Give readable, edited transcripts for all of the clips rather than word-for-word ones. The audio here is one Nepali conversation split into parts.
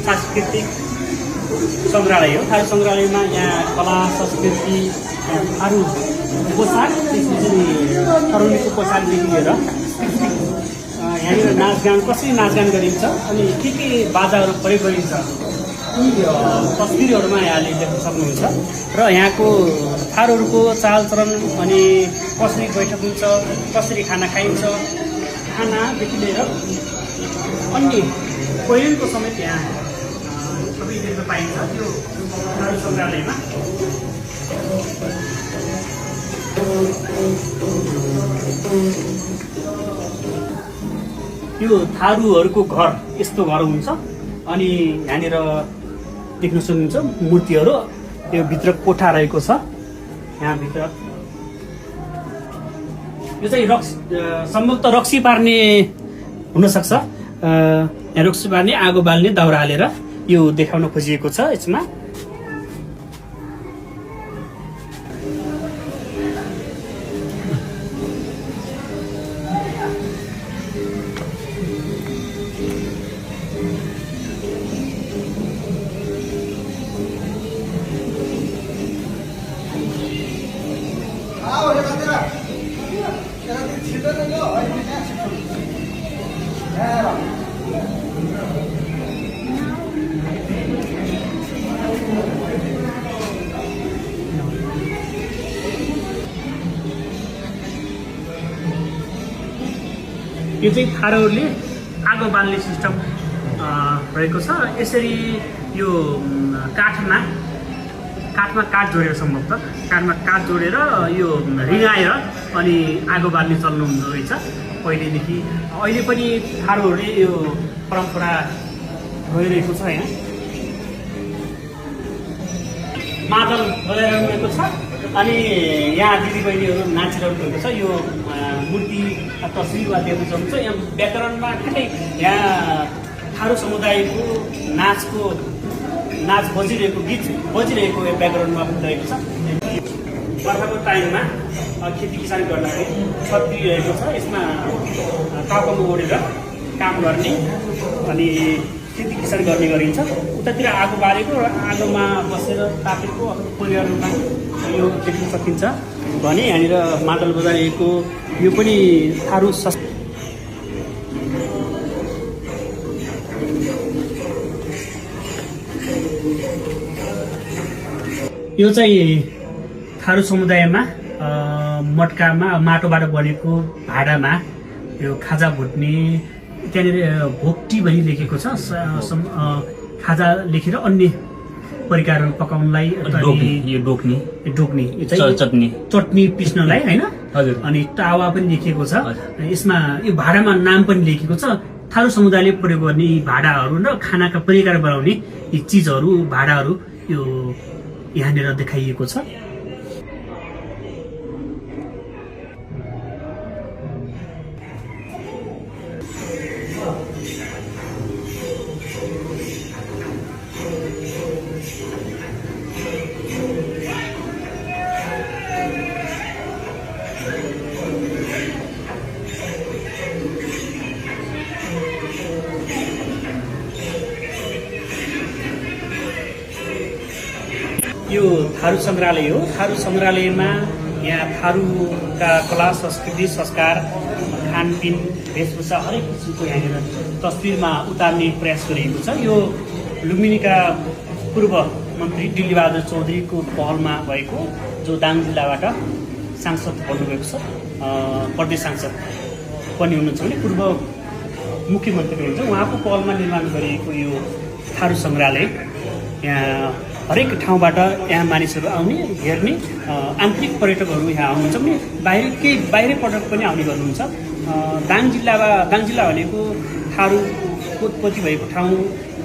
सांस्कृतिक सङ्ग्रहालय हो। थारू सङ्ग्रहालयमा यहाँ कला संस्कृति थारू पोसाक त्यसपछि तरुणीको पोसाकदेखि लिएर यहाँनिर नाचगान कसरी नाचगान गरिन्छ अनि के बाजाहरू प्रयोग गरिन्छ यी तस्बिरहरूमा यहाँले देख्न सक्नुहुन्छ। र यहाँको थारूहरूको चालचलन अनि कसरी बैठक हुन्छ, कसरी खाना खाइन्छ, खानादेखि लिएर अन्य पहिलेको समेत यहाँ सबै देख्न पाइन्छ त्यो थारू सङ्ग्रहालयमा। यो थारूहरूको घर यस्तो घर हुन्छ अनि यहाँनिर देख्न सक्नुहुन्छ मूर्तिहरू। यो भित्र कोठा रहेको छ। यहाँभित्र यो चाहिँ सम्भवतः रक्सी पार्ने हुनसक्छ। यहाँ रक्सी पार्ने, आगो बाल्ने, दाउरा हालेर यो देखाउन खोजिएको छ यसमा। यो चाहिँ थारूहरूले आगो बाल्ने सिस्टम रहेको छ। यसरी यो काठमा काठ जोडेर सम्भवतः काठमा काठ जोडेर यो रिङाएर अनि आगो बाल्ने चल्नु हुँदो रहेछ पहिलेदेखि। अहिले पनि थारूहरूले यो परम्परा गइरहेको छ। यहाँ मादल बजाइरहनु भएको छ अनि यहाँ दिदीबहिनीहरू नाचिरहनु भएको छ। यो मूर्ति तस्बिर वा देख्न सक्नुहुन्छ। यहाँ व्याकरणमा ठिकै यहाँ थारू समुदायको नाच बजिरहेको, गीत बजिरहेको व्याकरणमा रहेको छ। बर्खाको टाइममा खेती किसान गर्दाखेरि छत्री रहेको छ। यसमा टाउकोमा ओढेर काम गर्ने अनि खेती किसान गर्ने गरिन्छ। उतातिर आगो बालेको र आगोमा बसेर तापेको अथवा परिवारमा यो देख्न सकिन्छ भने यहाँनिर मादल बजाइएको यो पनि थारू यो चाहिँ थारू समुदायमा मटकामा माटोबाट बनेको भाँडामा यो खाजा भुट्ने, त्यहाँनिर भोक्टी भनी लेखेको छ। खाजा लेखेर अन्य परिकारहरू पकाउनलाई डोक्ने यो चाहिँ चटनी पिस्नलाई होइन। अनि टावा पनि लेखिएको छ यसमा। यो भाँडामा नाम पनि लेखिएको छ। थारू समुदायले प्रयोग गर्ने यी भाँडाहरू र खानाका परिकार बनाउने यी चिजहरू, भाँडाहरू यो यहाँनिर देखाइएको छ। यो थारू सङ्ग्रहालय हो। थारू सङ्ग्रहालयमा यहाँ थारूका कला संस्कृति संस्कार खानपिन वेशभूषा हरेक किसिमको यहाँनिर तस्बिरमा उतार्ने प्रयास गरिएको छ। यो लुम्बिनीका पूर्व मन्त्री डिल्लीबहादुर चौधरीको पहलमा भएको, जो दाङ जिल्लाबाट सांसद बन्नुभएको छ, प्रदेश सांसद पनि हुनुहुन्छ भने पूर्व मुख्यमन्त्री हुनुहुन्छ, उहाँको पहलमा निर्माण गरिएको यो थारू सङ्ग्रहालय। यहाँ हरेक ठाउँबाट यहाँ मानिसहरू आउने, हेर्ने, आन्तरिक पर्यटकहरू यहाँ आउनुहुन्छ भने बाहिरी पर्यटक पनि आउने गर्नुहुन्छ। दाङ जिल्ला भनेको थारूको उत्पत्ति भएको ठाउँ,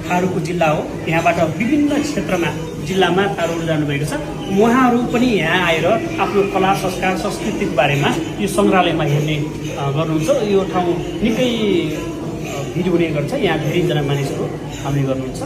थारूको जिल्ला हो। यहाँबाट विभिन्न क्षेत्रमा जिल्लामा थारूहरू जानुभएको छ। उहाँहरू पनि यहाँ आएर आफ्नो कला संस्कार संस्कृतिको बारेमा यो सङ्ग्रहालयमा हेर्ने गर्नुहुन्छ। यो ठाउँ निकै भिड हुने गर्छ। यहाँ धेरैजना मानिसहरू आउने गर्नुहुन्छ।